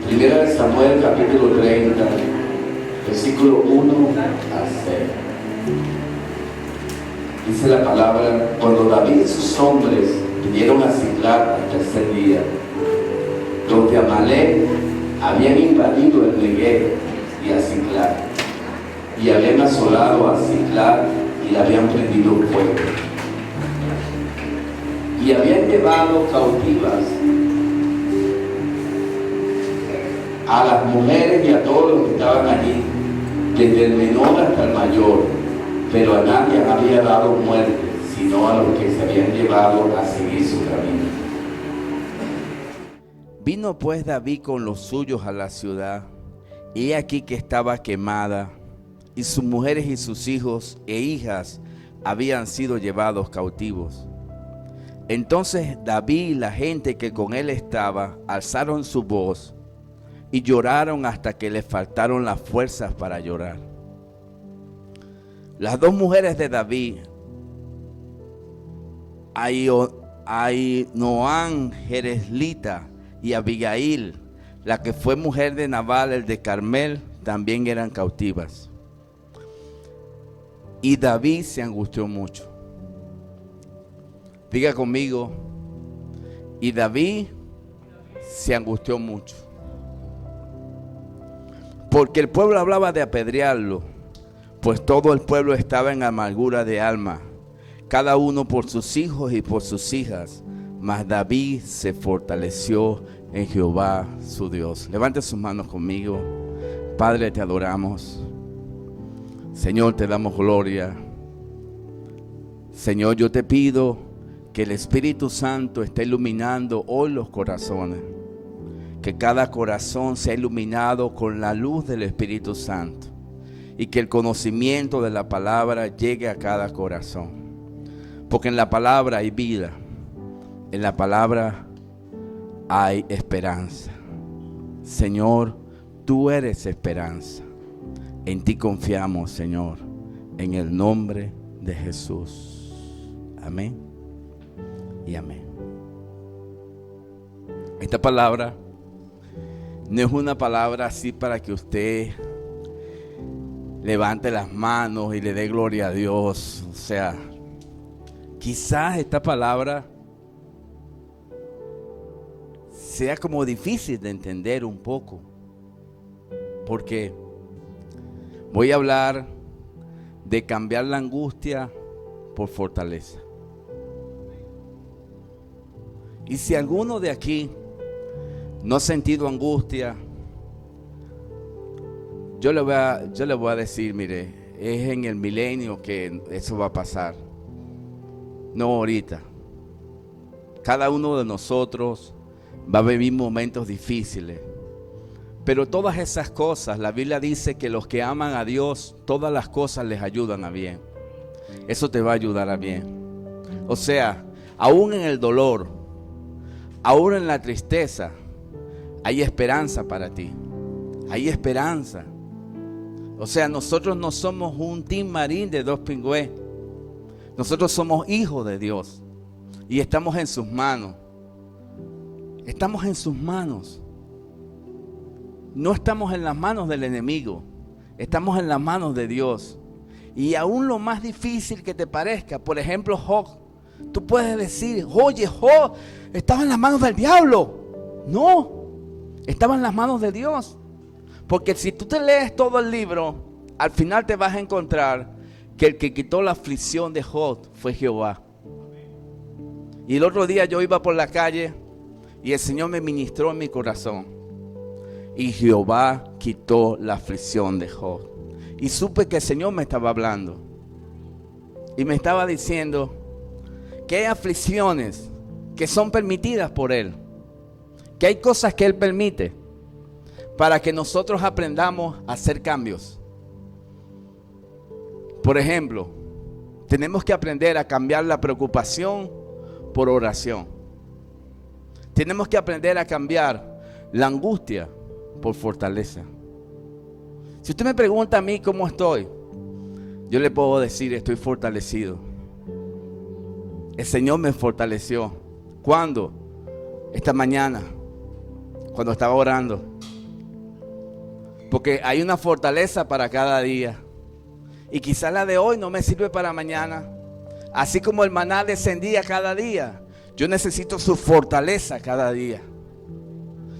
Primera de Samuel, capítulo 30, versículo 1 al 6. Dice la palabra: cuando David y sus hombres vinieron a Siclag al tercer día, los de Amalec habían invadido el Negev y a Siclag, y habían asolado a Siclag y la habían prendido fuego, y habían llevado cautivas a las mujeres y a todos los que estaban allí, desde el menor hasta el mayor, pero a nadie había dado muerte, sino a los que se habían llevado a seguir su camino. Vino pues David con los suyos a la ciudad, y he aquí que estaba quemada, y sus mujeres y sus hijos e hijas habían sido llevados cautivos. Entonces David y la gente que con él estaba alzaron su voz y lloraron hasta que les faltaron las fuerzas para llorar. Las dos mujeres de David, Ahinoam Jezreelita y Abigail, la que fue mujer de Nabal el de Carmel, también eran cautivas. Y David se angustió mucho. Diga conmigo: y David se angustió mucho, porque el pueblo hablaba de apedrearlo, pues todo el pueblo estaba en amargura de alma, cada uno por sus hijos y por sus hijas. Mas David se fortaleció en Jehová su Dios. Levante sus manos conmigo. Padre, te adoramos. Señor, te damos gloria. Señor, yo te pido que el Espíritu Santo esté iluminando hoy los corazones. Que cada corazón sea iluminado con la luz del Espíritu Santo. Y que el conocimiento de la palabra llegue a cada corazón. Porque en la palabra hay vida. En la palabra hay esperanza. Señor, tú eres esperanza. En ti confiamos, Señor, en el nombre de Jesús. Amén y amén. Esta palabra no es una palabra así para que usted levante las manos y le dé gloria a Dios. O sea, quizás esta palabra sea como difícil de entender un poco, porque voy a hablar de cambiar la angustia por fortaleza. Y si alguno de aquí no ha sentido angustia, yo le voy a decir, mire, es en el milenio que eso va a pasar, no ahorita. Cada uno de nosotros va a vivir momentos difíciles, pero todas esas cosas, la Biblia dice que los que aman a Dios, todas las cosas les ayudan a bien. Eso te va a ayudar a bien. O sea, aún en el dolor, aún en la tristeza, hay esperanza para ti. Hay esperanza. O sea, nosotros no somos un Team Marín de dos pingües. Nosotros somos hijos de Dios y estamos en sus manos. Estamos en sus manos. No estamos en las manos del enemigo. Estamos en las manos de Dios. Y aún lo más difícil que te parezca, por ejemplo, Job, tú puedes decir, oye, Job, estaba en las manos del diablo. No, estaba en las manos de Dios. Porque si tú te lees todo el libro, al final te vas a encontrar que el que quitó la aflicción de Job fue Jehová. Y el otro día yo iba por la calle y el Señor me ministró en mi corazón. Y Jehová quitó la aflicción de Job. Y supe que el Señor me estaba hablando. Y me estaba diciendo que hay aflicciones que son permitidas por Él. Que hay cosas que Él permite para que nosotros aprendamos a hacer cambios. Por ejemplo, tenemos que aprender a cambiar la preocupación por oración. Tenemos que aprender a cambiar la angustia por fortaleza. Si usted me pregunta a mí cómo estoy, yo le puedo decir, estoy fortalecido. El Señor me fortaleció. ¿Cuándo? Esta mañana, cuando estaba orando. Porque hay una fortaleza para cada día. Y quizás la de hoy no me sirve para mañana. Así como el maná descendía cada día, yo necesito su fortaleza cada día.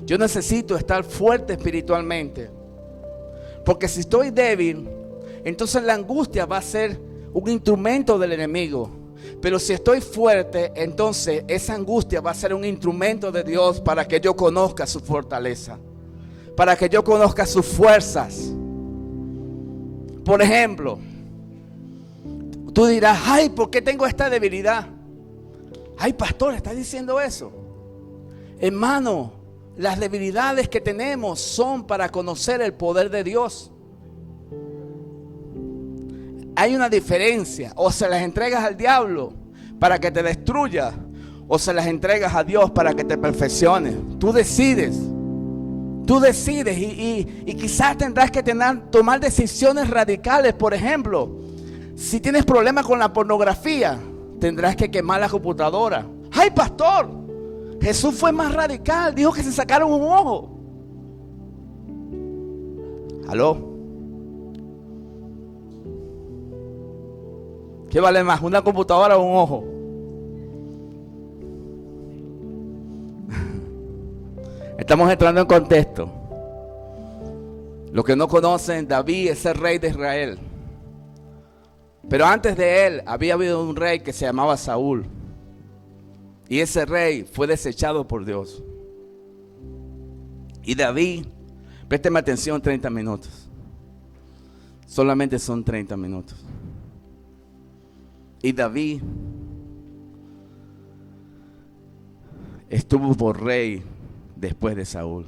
Yo necesito estar fuerte espiritualmente. Porque si estoy débil, entonces la angustia va a ser un instrumento del enemigo. Pero si estoy fuerte, entonces esa angustia va a ser un instrumento de Dios para que yo conozca su fortaleza, para que yo conozca sus fuerzas. Por ejemplo, tú dirás, ay, ¿por qué tengo esta debilidad? Ay, pastor, ¿está diciendo eso? Hermano, las debilidades que tenemos son para conocer el poder de Dios. Hay una diferencia. O se las entregas al diablo para que te destruya, o se las entregas a Dios para que te perfeccione. Tú decides. Tú decides y quizás tendrás que tomar decisiones radicales. Por ejemplo, si tienes problemas con la pornografía, tendrás que quemar la computadora. ¡Ay, pastor! Jesús fue más radical. Dijo que se sacaron un ojo. ¿Aló? ¿Qué vale más, una computadora o un ojo? Estamos entrando en contexto. Los que no conocen, David es el rey de Israel. Pero antes de él había habido un rey que se llamaba Saúl. Y ese rey fue desechado por Dios. Y David, présteme atención, 30 minutos. Solamente son 30 minutos. Y David estuvo por rey después de Saúl.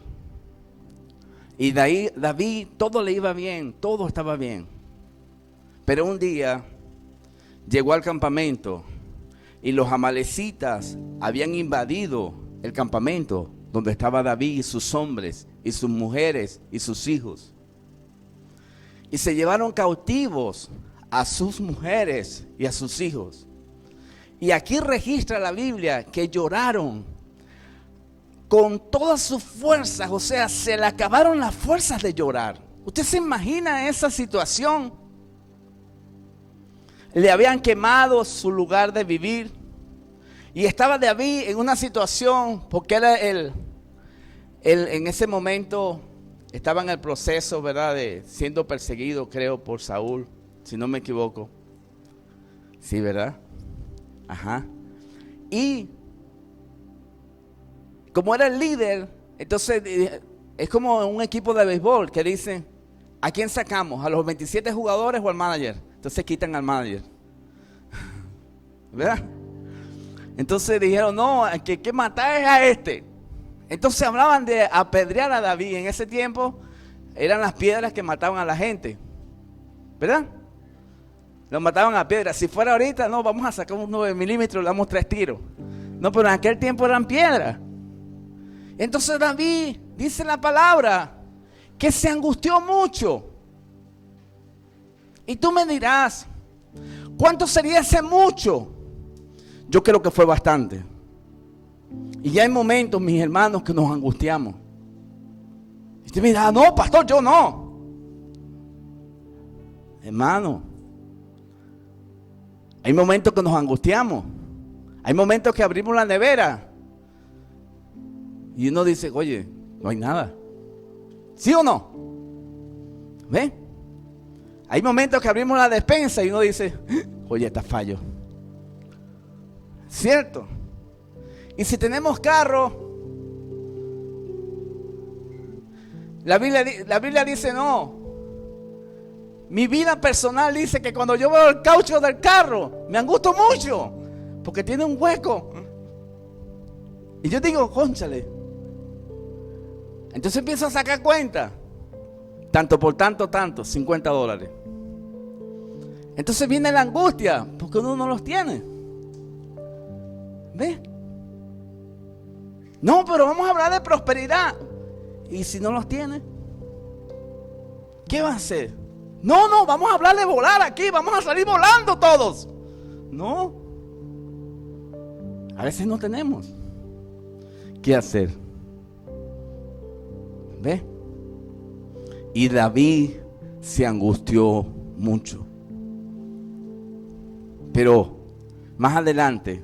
Y de ahí David todo le iba bien, todo estaba bien. Pero un día llegó al campamento y los amalecitas habían invadido el campamento donde estaba David y sus hombres y sus mujeres y sus hijos. Y se llevaron cautivos a sus mujeres y a sus hijos. Y aquí registra la Biblia que lloraron con todas sus fuerzas. O sea, se le acabaron las fuerzas de llorar. ¿Usted se imagina esa situación? Le habían quemado su lugar de vivir. Y estaba David en una situación, porque era en ese momento estaba en el proceso, ¿verdad?, de siendo perseguido, creo, por Saúl, si no me equivoco. Sí, ¿verdad? Ajá. Y como era el líder, entonces es como un equipo de béisbol que dice, ¿a quién sacamos? ¿A los 27 jugadores o al manager? Entonces quitan al manager. ¿Verdad? Entonces dijeron, no, que matar es a este. Entonces hablaban de apedrear a David. En ese tiempo eran las piedras que mataban a la gente. ¿Verdad? Lo mataban a piedras. Si fuera ahorita, no, vamos a sacar un 9 milímetros, le damos 3 tiros. No, pero en aquel tiempo eran piedras. Entonces David, dice la palabra, que se angustió mucho. Y tú me dirás, ¿cuánto sería ese mucho? Yo creo que fue bastante. Y ya hay momentos, mis hermanos, que nos angustiamos. Y usted me dirá, no, pastor, yo no. Hermano, hay momentos que nos angustiamos. Hay momentos que abrimos la nevera y uno dice, oye, no hay nada. ¿Sí o no? ¿Ve? Hay momentos que abrimos la despensa y uno dice, oye, está fallo. ¿Cierto? Y si tenemos carro, la Biblia dice no. Mi vida personal dice que cuando yo veo el caucho del carro, me angustio mucho, porque tiene un hueco. Y yo digo, cónchale. Entonces empiezo a sacar cuenta. Tanto por tanto, $50. Entonces viene la angustia, porque uno no los tiene. ¿Ve? No, pero vamos a hablar de prosperidad. ¿Y si no los tiene? ¿Qué va a hacer? No, vamos a hablar de volar aquí. Vamos a salir volando todos. No. A veces no tenemos. ¿Qué hacer? ¿Ve? Y David se angustió mucho. Pero más adelante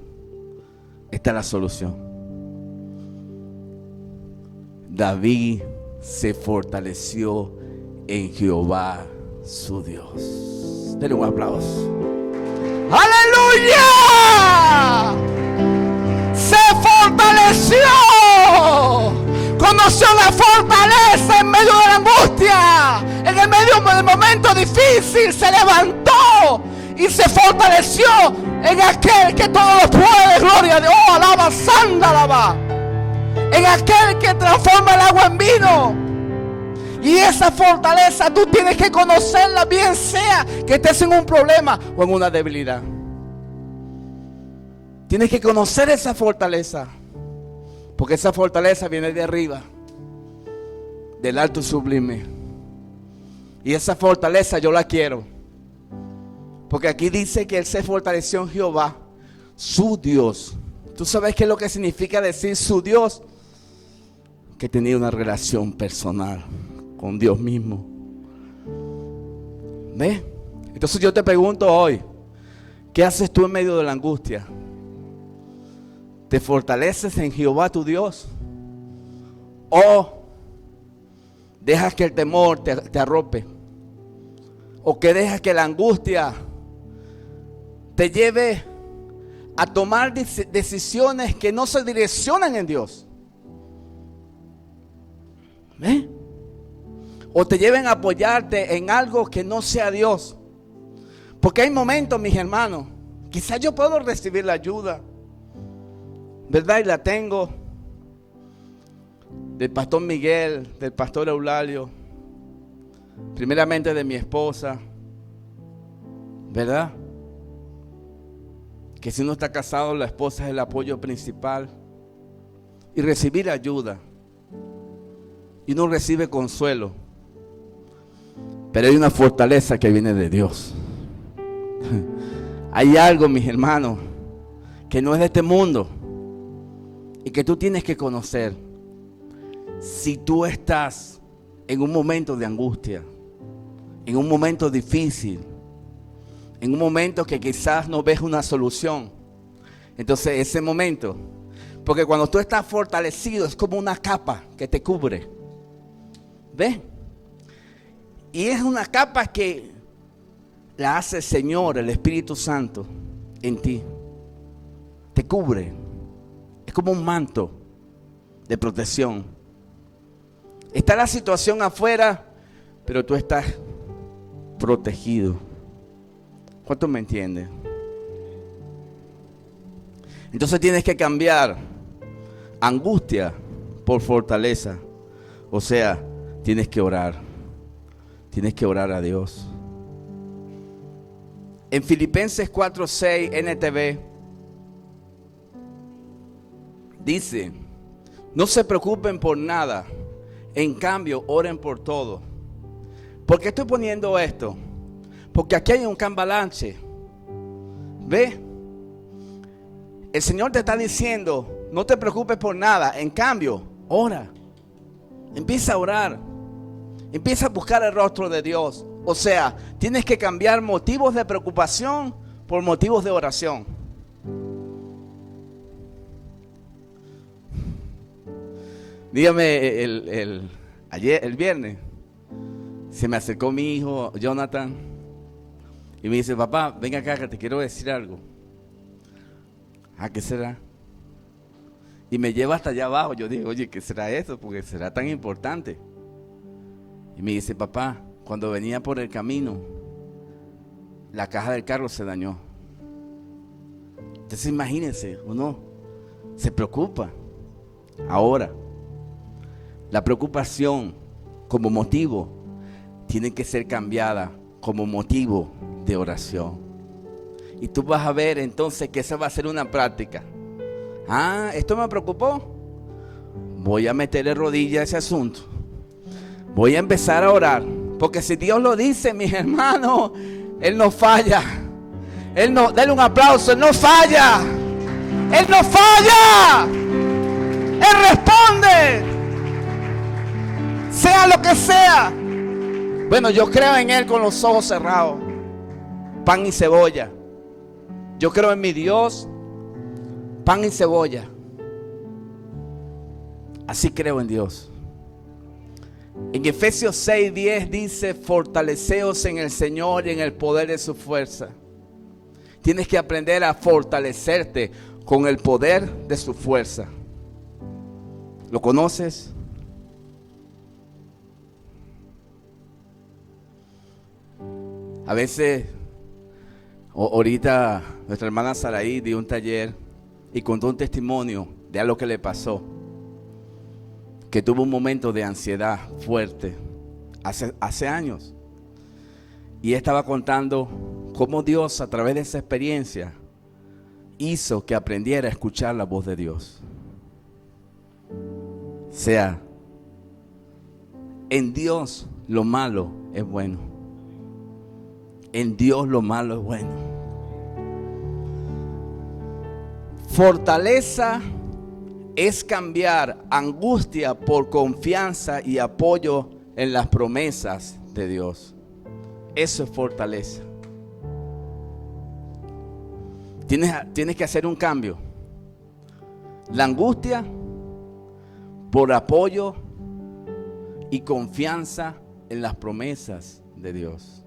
está la solución. David se fortaleció en Jehová su Dios. Denle un aplauso. ¡Aleluya! Se fortaleció. Conoció la fortaleza en medio de la angustia. En el medio del momento difícil se levantó y se fortaleció en aquel que todo lo puede. Gloria a Dios. Oh, alaba, santa, alaba. En aquel que transforma el agua en vino. Y esa fortaleza tú tienes que conocerla, bien sea que estés en un problema o en una debilidad. Tienes que conocer esa fortaleza, porque esa fortaleza viene de arriba, del alto sublime. Y esa fortaleza yo la quiero, porque aquí dice que Él se fortaleció en Jehová, su Dios. ¿Tú sabes qué es lo que significa decir su Dios? Que tenía una relación personal con Dios mismo. ¿Ves? Entonces yo te pregunto hoy, ¿qué haces tú en medio de la angustia? ¿Te fortaleces en Jehová tu Dios? ¿O dejas que el temor te arrope? ¿O que dejas que la angustia te lleve a tomar decisiones que no se direccionan en Dios? ¿Ves? O te lleven a apoyarte en algo que no sea Dios. Porque hay momentos, mis hermanos, quizás yo puedo recibir la ayuda, ¿verdad? Y la tengo del pastor Miguel, del pastor Eulalio, primeramente de mi esposa, ¿verdad? Que si uno está casado, la esposa es el apoyo principal. Y recibir ayuda. Y uno recibe consuelo. Pero hay una fortaleza que viene de Dios. Hay algo, mis hermanos, que no es de este mundo y que tú tienes que conocer. Si tú estás en un momento de angustia, en un momento difícil, en un momento que quizás no ves una solución, entonces ese momento, porque cuando tú estás fortalecido es como una capa que te cubre. ¿Ves? Y es una capa que la hace el Señor, el Espíritu Santo, en ti. Te cubre. Es como un manto de protección. Está la situación afuera, pero tú estás protegido. ¿Cuántos me entienden? Entonces tienes que cambiar angustia por fortaleza. O sea, tienes que orar. Tienes que orar a Dios. En Filipenses 4:6 NTV dice: no se preocupen por nada, en cambio oren por todo. ¿Por qué estoy poniendo esto? Porque aquí hay un cambalache. ¿Ve? El Señor te está diciendo: no te preocupes por nada, en cambio ora. Empieza a orar. Empieza a buscar el rostro de Dios. O sea, tienes que cambiar motivos de preocupación por motivos de oración. Dígame, el viernes se me acercó mi hijo Jonathan y me dice: papá, ven acá que te quiero decir algo. ¿Ah, qué será? Y me lleva hasta allá abajo. Yo digo: oye, ¿qué será eso? Porque será tan importante. Y me dice: papá, cuando venía por el camino, la caja del carro se dañó. Entonces imagínense, uno se preocupa. Ahora, la preocupación como motivo tiene que ser cambiada como motivo de oración. Y tú vas a ver entonces que esa va a ser una práctica. Ah, esto me preocupó. Voy a meterle rodilla a ese asunto. Voy a empezar a orar. Porque si Dios lo dice, mis hermanos, Él no falla. Dale un aplauso. Él no falla. Él no falla. Él responde. Sea lo que sea. Bueno, yo creo en Él con los ojos cerrados. Pan y cebolla. Yo creo en mi Dios. Pan y cebolla. Así creo en Dios. En Efesios 6:10 dice: fortaleceos en el Señor y en el poder de su fuerza. Tienes que aprender a fortalecerte con el poder de su fuerza. ¿Lo conoces? A veces, ahorita nuestra hermana Saraí dio un taller y contó un testimonio de algo que le pasó, que tuvo un momento de ansiedad fuerte hace años. Y ella estaba contando cómo Dios, a través de esa experiencia, hizo que aprendiera a escuchar la voz de Dios. O sea, en Dios lo malo es bueno. En Dios lo malo es bueno. Fortaleza es cambiar angustia por confianza y apoyo en las promesas de Dios. Eso es fortaleza. Tienes que hacer un cambio. La angustia por apoyo y confianza en las promesas de Dios.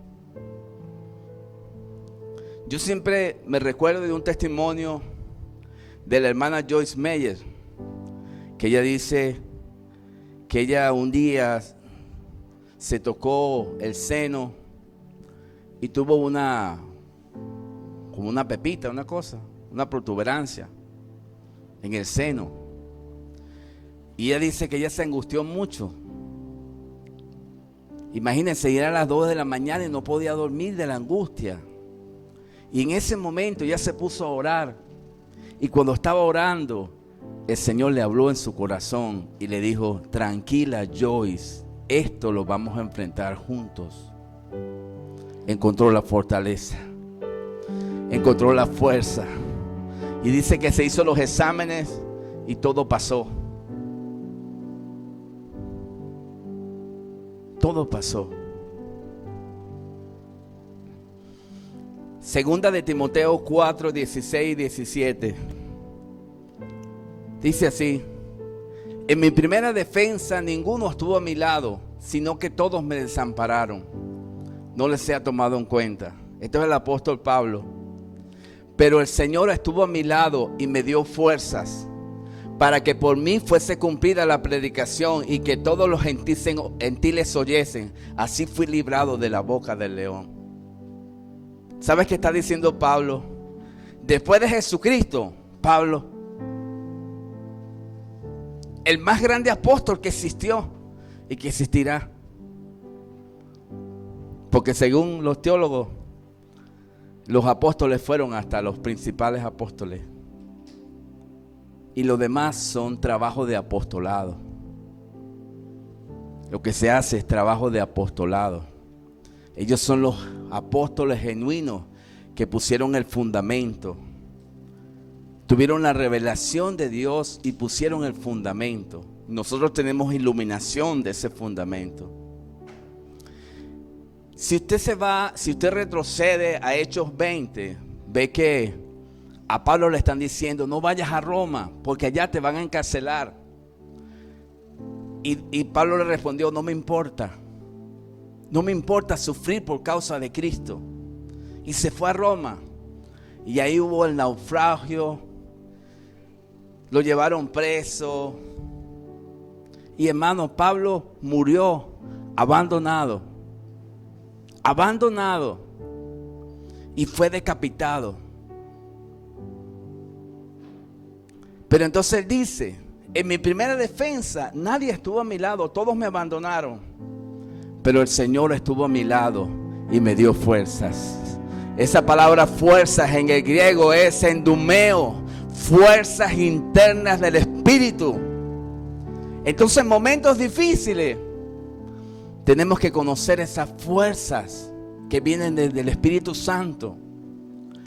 Yo siempre me recuerdo de un testimonio de la hermana Joyce Meyer, que ella dice que ella un día se tocó el seno y tuvo como una pepita, una protuberancia en el seno. Y ella dice que ella se angustió mucho. Imagínense, ir a las 2 de la mañana y no podía dormir de la angustia. Y en ese momento ella se puso a orar. Y cuando estaba orando, el Señor le habló en su corazón y le dijo: tranquila, Joyce, esto lo vamos a enfrentar juntos. Encontró la fortaleza, encontró la fuerza. Y dice que se hizo los exámenes y todo pasó. Todo pasó. Segunda de Timoteo 4, 16 y 17. Dice así: en mi primera defensa ninguno estuvo a mi lado, sino que todos me desampararon. No les he tomado en cuenta. Esto es el apóstol Pablo. Pero el Señor estuvo a mi lado y me dio fuerzas para que por mí fuese cumplida la predicación y que todos los gentiles oyesen. Así fui librado de la boca del león. ¿Sabes qué está diciendo Pablo? Después de Jesucristo, Pablo, el más grande apóstol que existió y que existirá. Porque según los teólogos, los apóstoles fueron hasta los principales apóstoles. Y los demás son trabajo de apostolado. Lo que se hace es trabajo de apostolado. Ellos son los apóstoles genuinos que pusieron el fundamento. Tuvieron la revelación de Dios y pusieron el fundamento. Nosotros tenemos iluminación de ese fundamento. Si usted retrocede a Hechos 20, ve que a Pablo le están diciendo: no vayas a Roma porque allá te van a encarcelar. Y Pablo le respondió: no me importa. No me importa sufrir por causa de Cristo. Y se fue a Roma. Y ahí hubo el naufragio. Lo llevaron preso. Y hermano, Pablo murió abandonado. Abandonado. Y fue decapitado. Pero entonces él dice: en mi primera defensa nadie estuvo a mi lado, todos me abandonaron. Pero el Señor estuvo a mi lado y me dio fuerzas. Esa palabra fuerzas en el griego es endumeo, fuerzas internas del Espíritu. Entonces en momentos difíciles tenemos que conocer esas fuerzas que vienen del Espíritu Santo.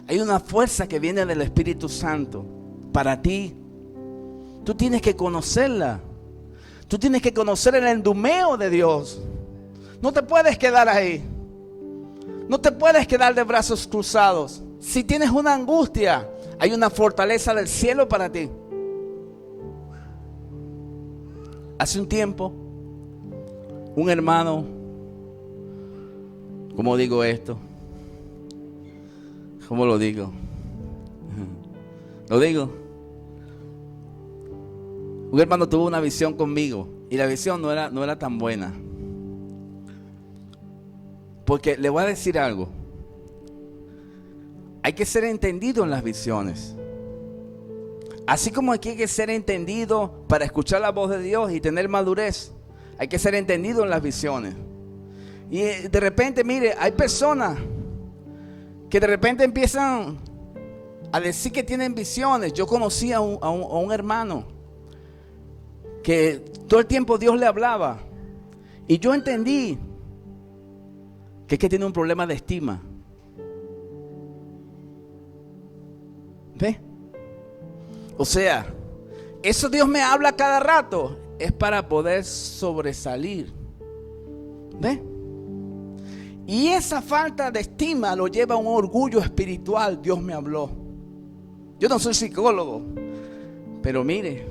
Hay una fuerza que viene del Espíritu Santo para ti. Tú tienes que conocerla. Tú tienes que conocer el endumeo de Dios. No te puedes quedar ahí. No te puedes quedar de brazos cruzados. Si tienes una angustia, hay una fortaleza del cielo para ti. Hace un tiempo, un hermano, ¿cómo digo esto? ¿Cómo lo digo? Lo digo. Un hermano tuvo una visión conmigo y la visión no era tan buena. Porque le voy a decir algo. Hay que ser entendido en las visiones. Así como hay que ser entendido para escuchar la voz de Dios y tener madurez, hay que ser entendido en las visiones. Y de repente, mire, hay personas que de repente empiezan a decir que tienen visiones. Yo conocí a un hermano que todo el tiempo Dios le hablaba. Y yo entendí que es que tiene un problema de estima. ¿Ve? O sea, eso Dios me habla cada rato. Es para poder sobresalir. ¿Ve? Y esa falta de estima lo lleva a un orgullo espiritual. Dios me habló. Yo no soy psicólogo, pero mire,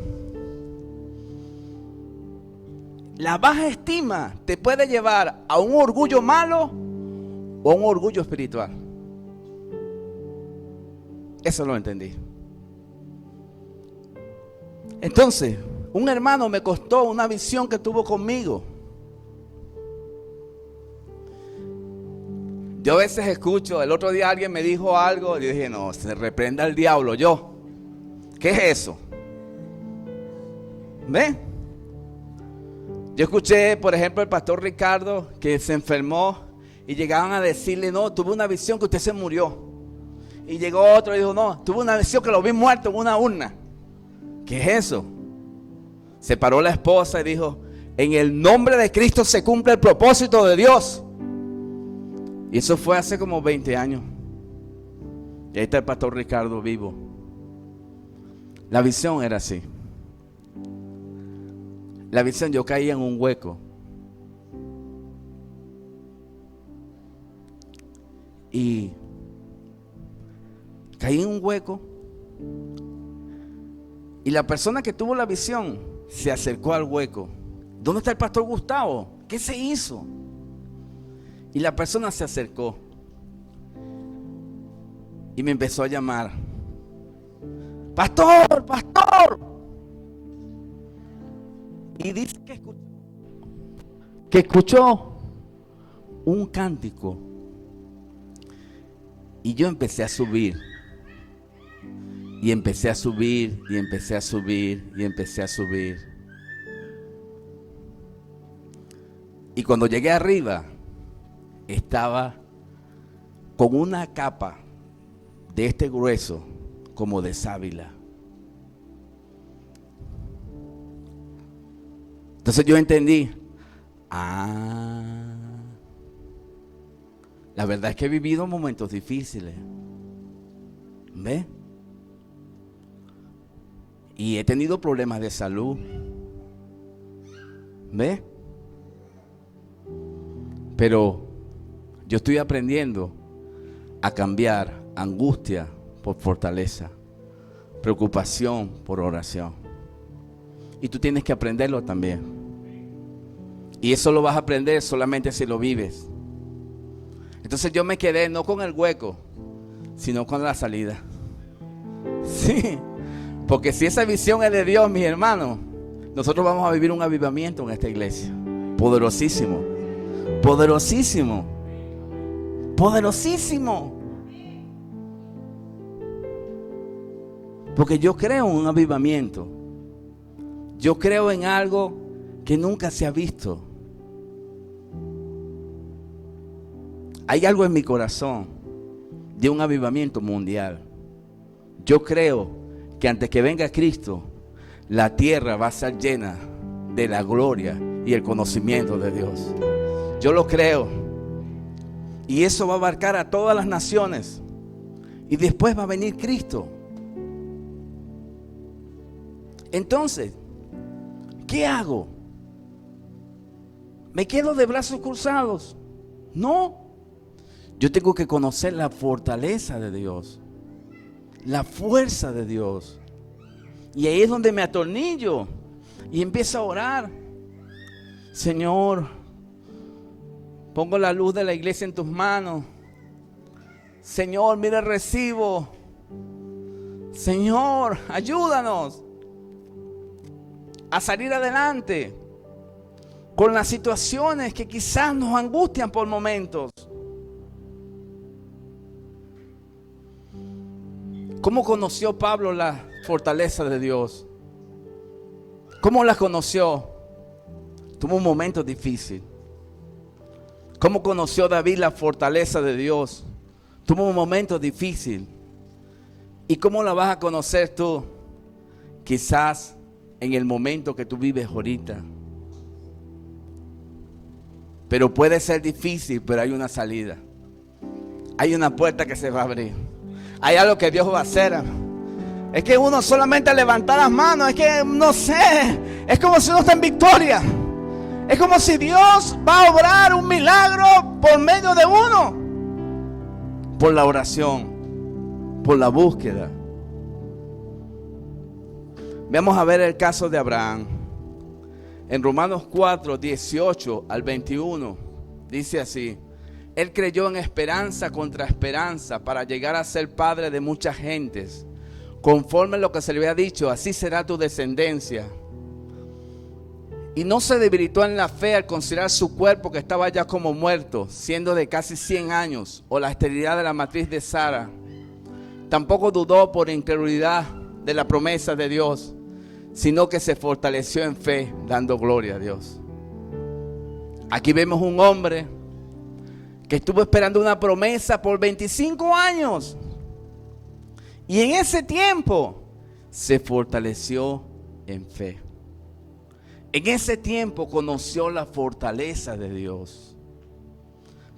la baja estima te puede llevar a un orgullo malo o a un orgullo espiritual. Eso lo entendí. Entonces, un hermano me contó una visión que tuvo conmigo. Yo a veces escucho, el otro día alguien me dijo algo y yo dije, no, se reprenda al diablo. Yo, ¿qué es eso? ¿Ve? Yo escuché, por ejemplo, el pastor Ricardo que se enfermó y llegaban a decirle, no, tuve una visión que usted se murió. Y llegó otro y dijo, no, tuve una visión que lo vi muerto en una urna. ¿Qué es eso? Se paró la esposa y dijo, en el nombre de Cristo se cumple el propósito de Dios. Y eso fue hace como 20 años. Y ahí está el pastor Ricardo vivo. La visión era así. La visión, yo caía en un hueco. Y caí en un hueco. Y la persona que tuvo la visión se acercó al hueco. ¿Dónde está el pastor Gustavo? ¿Qué se hizo? Y la persona se acercó y me empezó a llamar. Pastor, pastor. Y dice que escuchó un cántico. Y yo empecé a subir. Y empecé a subir, y empecé a subir, y empecé a subir. Y cuando llegué arriba, estaba con una capa de este grueso como de sábila. Entonces yo entendí, la verdad es que he vivido momentos difíciles. ¿Ve? Y he tenido problemas de salud. ¿Ve? Pero yo estoy aprendiendo a cambiar angustia por fortaleza, preocupación por oración. Y tú tienes que aprenderlo también. Y eso lo vas a aprender solamente si lo vives. Entonces yo me quedé no con el hueco, sino con la salida. Sí, porque si esa visión es de Dios, mis hermanos, nosotros vamos a vivir un avivamiento en esta iglesia. Poderosísimo, poderosísimo, poderosísimo. Porque yo creo en un avivamiento. Yo creo en algo que nunca se ha visto. Hay algo en mi corazón de un avivamiento mundial. Yo creo que antes que venga Cristo, la tierra va a ser llena de la gloria y el conocimiento de Dios. Yo lo creo. Y eso va a abarcar a todas las naciones. Y después va a venir Cristo. Entonces, ¿qué hago? me quedo de brazos cruzados. No. Yo tengo que conocer la fortaleza de Dios, la fuerza de Dios. Y ahí es donde me atornillo y empiezo a orar. Señor, pongo la luz de la iglesia en tus manos. Señor, mira el recibo. Señor, ayúdanos a salir adelante con las situaciones que quizás nos angustian por momentos. ¿Cómo conoció Pablo la fortaleza de Dios? ¿Cómo la conoció? Tuvo un momento difícil. ¿Cómo conoció David la fortaleza de Dios? Tuvo un momento difícil. ¿Y cómo la vas a conocer tú? Quizás en el momento que tú vives ahorita. Pero puede ser difícil, pero hay una salida. Hay una puerta que se va a abrir. Hay algo que Dios va a hacer. Es que uno solamente levanta las manos. Es que no sé. Es como si uno está en victoria. Es como si Dios va a obrar un milagro por medio de uno. Por la oración. Por la búsqueda. Vamos a ver el caso de Abraham. En Romanos 4, 18 al 21. Dice así. Él creyó en esperanza contra esperanza para llegar a ser padre de muchas gentes. Conforme a lo que se le había dicho, así será tu descendencia. Y no se debilitó en la fe al considerar su cuerpo que estaba ya como muerto, siendo de casi 100 años, o la esterilidad de la matriz de Sara. Tampoco dudó por incredulidad de la promesa de Dios, sino que se fortaleció en fe, dando gloria a Dios. Aquí vemos un hombre que estuvo esperando una promesa por 25 años. Y en ese tiempo se fortaleció en fe. En ese tiempo conoció la fortaleza de Dios.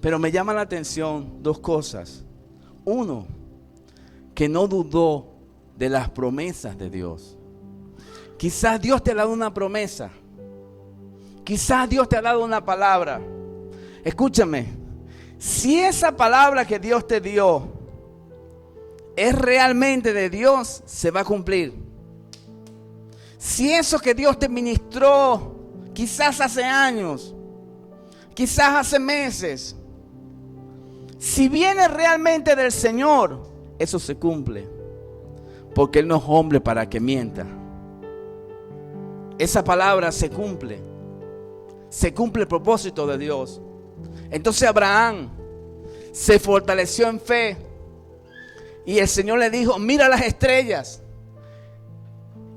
Pero me llama la atención dos cosas. Uno, que no dudó de las promesas de Dios. Quizás Dios te ha dado una promesa. Quizás Dios te ha dado una palabra. Escúchame. Si esa palabra que Dios te dio es realmente de Dios, se va a cumplir. Si eso que Dios te ministró, quizás hace años, quizás hace meses, si viene realmente del Señor, eso se cumple. Porque Él no es hombre para que mienta. Esa palabra se cumple. Se cumple el propósito de Dios. Entonces Abraham se fortaleció en fe. Y el Señor le dijo, mira las estrellas.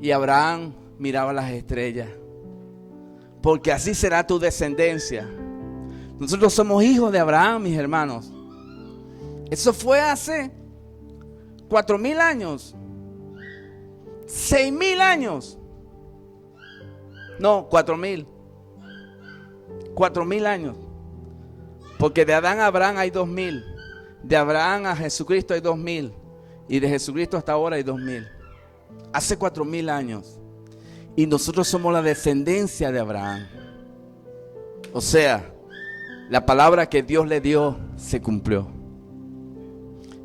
Y Abraham miraba las estrellas. Porque así será tu descendencia. Nosotros somos hijos de Abraham, mis hermanos. Eso fue hace 4,000 años. 6,000 años. No, 4,000. 4,000 años. Porque de Adán a Abraham hay 2,000. De Abraham a Jesucristo hay 2,000. Y de Jesucristo hasta ahora hay 2,000. Hace 4,000 años. Y nosotros somos la descendencia de Abraham. O sea, la palabra que Dios le dio se cumplió.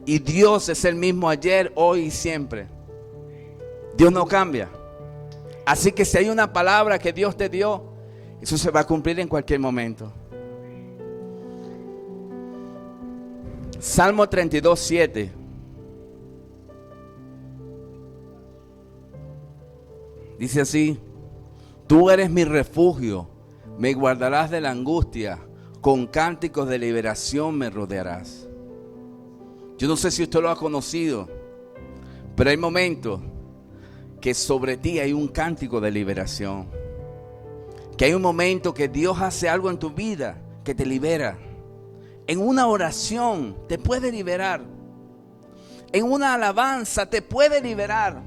Y Dios es el mismo ayer, hoy y siempre. Dios no cambia. Así que si hay una palabra que Dios te dio, eso se va a cumplir en cualquier momento. Salmo 32, 7. Dice así: tú eres mi refugio, me guardarás de la angustia, con cánticos de liberación me rodearás. Yo no sé si usted lo ha conocido, pero hay momentos que sobre ti hay un cántico de liberación. Que hay un momento que Dios hace algo en tu vida que te libera. En una oración te puede liberar. En una alabanza te puede liberar.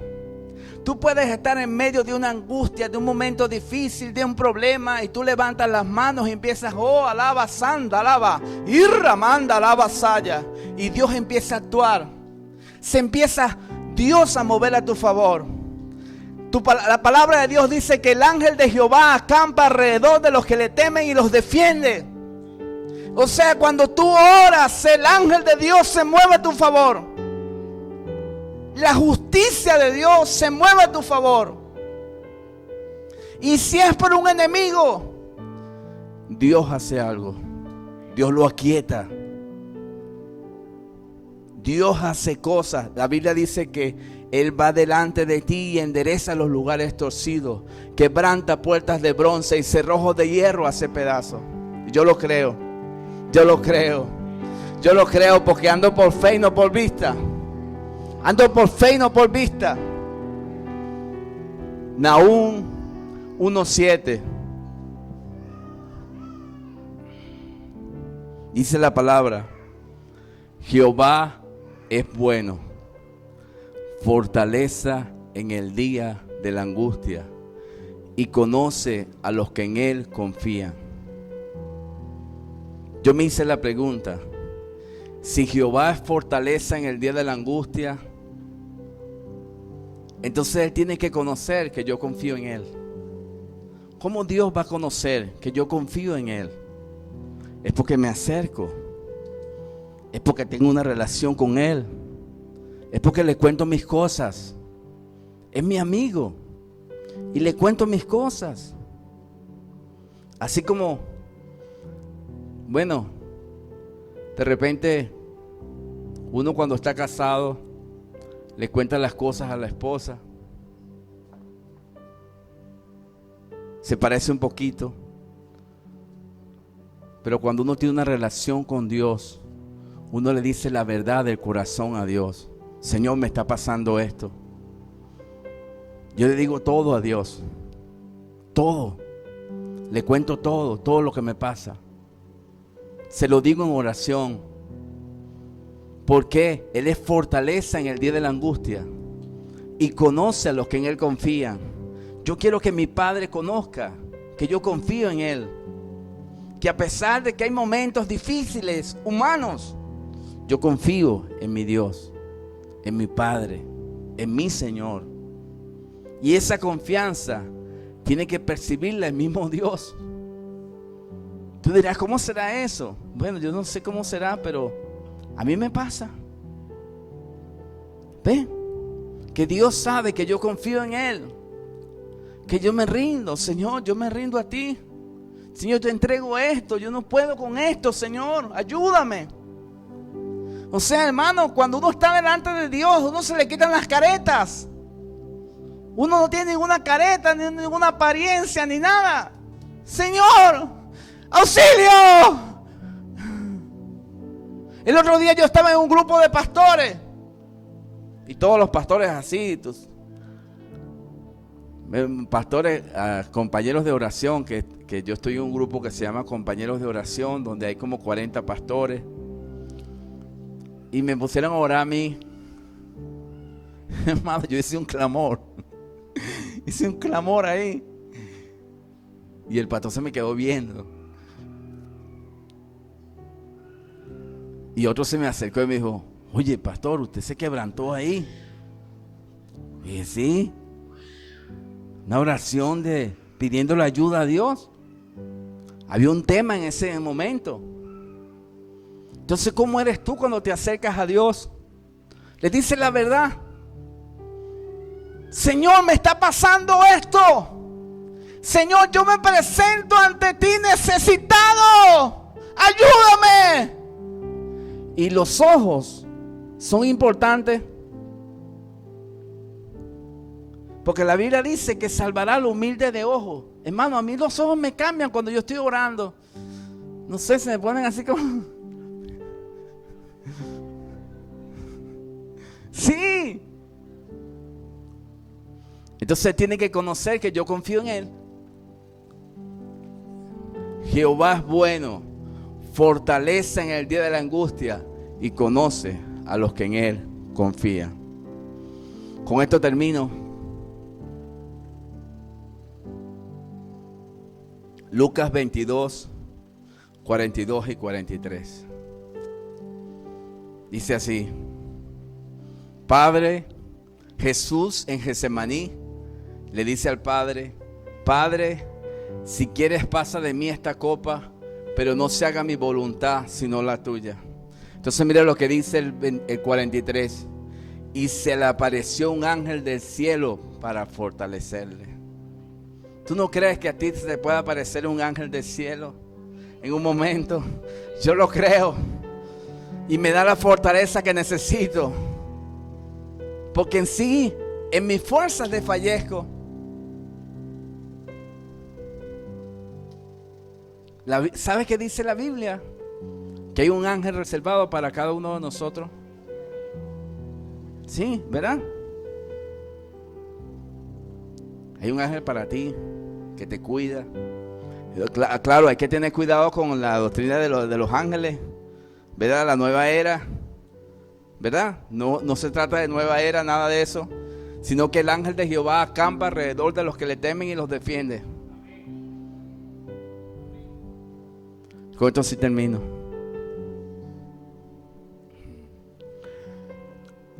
Tú puedes estar en medio de una angustia, de un momento difícil, de un problema, y tú levantas las manos y empiezas, oh, alaba, santa, alaba, irra, manda, alaba, saya. Y Dios empieza a actuar. Se empieza Dios a mover a tu favor. La palabra de Dios dice que el ángel de Jehová acampa alrededor de los que le temen y los defiende. O sea, cuando tú oras, el ángel de Dios se mueve a tu favor. La justicia de Dios se mueve a tu favor. Y si es por un enemigo, Dios hace algo. Dios lo aquieta. Dios hace cosas. La Biblia dice que Él va delante de ti y endereza los lugares torcidos, quebranta puertas de bronce y cerrojos de hierro hace pedazos. Yo lo creo. Yo lo creo. Yo lo creo porque ando por fe y no por vista. Ando por fe y no por vista. Nahum 1:7. Dice la palabra: Jehová es bueno, fortaleza en el día de la angustia, y conoce a los que en Él confían. Yo me hice la pregunta: si Jehová es fortaleza en el día de la angustia, entonces Él tiene que conocer que yo confío en Él. ¿Cómo Dios va a conocer que yo confío en Él? Es porque me acerco. Es porque tengo una relación con Él. Es porque le cuento mis cosas. Es mi amigo. Y le cuento mis cosas. Así como, bueno, de repente uno cuando está casado le cuenta las cosas a la esposa. Se parece un poquito. Pero cuando uno tiene una relación con Dios, uno le dice la verdad del corazón a Dios. Señor, me está pasando esto. Yo le digo todo a Dios. Todo. Le cuento todo lo que me pasa. Se lo digo en oración. Porque Él es fortaleza en el día de la angustia. Y conoce a los que en Él confían. Yo quiero que mi Padre conozca que yo confío en Él. Que a pesar de que hay momentos difíciles, humanos, yo confío en mi Dios, en mi Padre, en mi Señor. Y esa confianza tiene que percibirla el mismo Dios. Tú dirás, ¿cómo será eso? Bueno, yo no sé cómo será, pero a mí me pasa. ¿Ve? Que Dios sabe que yo confío en Él. Que yo me rindo, Señor, yo me rindo a ti. Señor, te entrego esto, yo no puedo con esto, Señor, ayúdame. O sea, hermano, cuando uno está delante de Dios, uno se le quitan las caretas. Uno no tiene ninguna careta, ni ninguna apariencia, ni nada. Señor, auxilio. El otro día yo estaba en un grupo de pastores. Y todos los pastores así, pastores, compañeros de oración, que yo estoy en un grupo que se llama Compañeros de Oración, donde hay como 40 pastores. Y me pusieron a orar a mí. Hermano, yo hice un clamor. Hice un clamor ahí. Y el pastor se me quedó viendo. Y otro se me acercó y me dijo: oye, pastor, usted se quebrantó ahí. Y dije, sí. Una oración pidiéndole ayuda a Dios. Había un tema en ese momento. Entonces, ¿cómo eres tú cuando te acercas a Dios? Le dices la verdad. Señor, me está pasando esto. Señor, yo me presento ante ti necesitado. Ayúdame. Y los ojos son importantes. Porque la Biblia dice que salvará al humilde de ojo. Hermano, a mí los ojos me cambian cuando yo estoy orando. No sé, se me ponen así como... Sí. Entonces tiene que conocer que yo confío en Él. Jehová es bueno, fortaleza en el día de la angustia y conoce a los que en Él confían. Con esto termino. Lucas 22, 42 y 43. Dice así: Padre, Jesús en Getsemaní le dice al Padre: Padre, si quieres pasa de mí esta copa, pero no se haga mi voluntad sino la tuya. Entonces mira lo que dice el 43. Y se le apareció un ángel del cielo para fortalecerle. ¿Tú no crees que a ti se te pueda aparecer un ángel del cielo en un momento? Yo lo creo. Y me da la fortaleza que necesito. Porque en sí, en mis fuerzas desfallezco. ¿Sabes qué dice la Biblia? Que hay un ángel reservado para cada uno de nosotros. Sí, ¿verdad? Hay un ángel para ti que te cuida. Claro, hay que tener cuidado con la doctrina de los ángeles, ¿verdad? La nueva era, ¿verdad? No se trata de nueva era, nada de eso, sino que el ángel de Jehová acampa alrededor de los que le temen y los defiende. Con esto sí termino.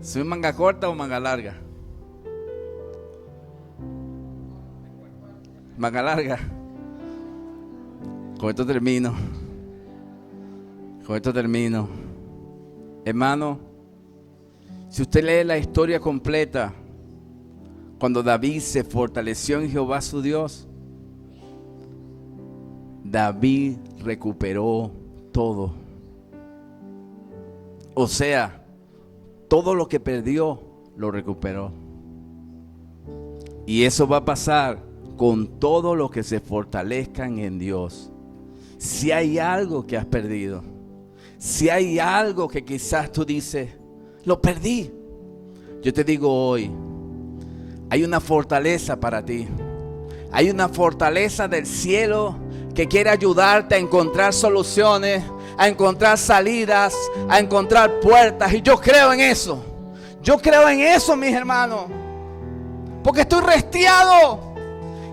¿Soy manga corta o manga larga? Manga larga. Con esto termino. Con esto termino. Hermano, si usted lee la historia completa, cuando David se fortaleció en Jehová su Dios, David recuperó todo. O sea, todo lo que perdió lo recuperó. Y eso va a pasar con todos los que se fortalezcan en Dios. Si hay algo que has perdido, si hay algo que quizás tú dices, lo perdí, yo te digo hoy, hay una fortaleza para ti. Hay una fortaleza del cielo que quiere ayudarte a encontrar soluciones, a encontrar salidas, a encontrar puertas. Y yo creo en eso. Yo creo en eso, mis hermanos. Porque estoy restiado.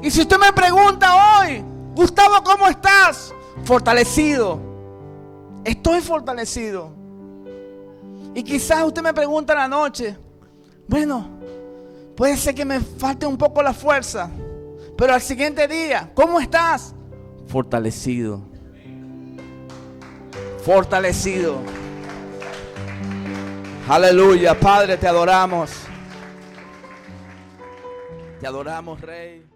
Y si usted me pregunta hoy, Gustavo, ¿cómo estás? Fortalecido. Estoy fortalecido. Y quizás usted me pregunta en la noche, bueno, puede ser que me falte un poco la fuerza, pero al siguiente día, ¿cómo estás? Fortalecido. Fortalecido. Aleluya, Padre, te adoramos. Te adoramos, Rey.